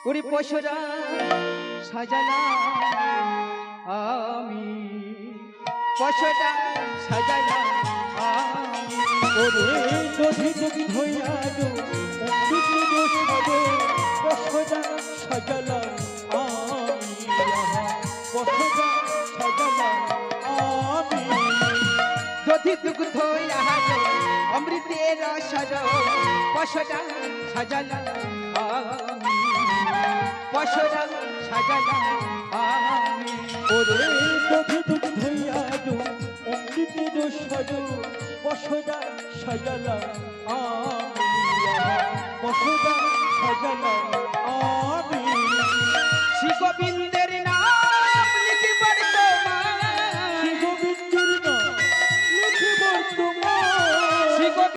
ওরে পশরা সাজালা আমি পশরা সাজালা আমি ওরে দধি দধি ধইয়া দো অমৃত দোষ হবে পশরা সাজালা আমি পশরা সাজালা আমি দধি দুগ্ধ ইহাদো অমৃতের সর পশরা সাজালা আমি পশরা সাজালা আমি ওরে দধি দধি ধইয়া দো অমৃত দোষ হবে পশরা সাজালা আমি পশরা সাজালা আমি শ্রী গোবিন্দ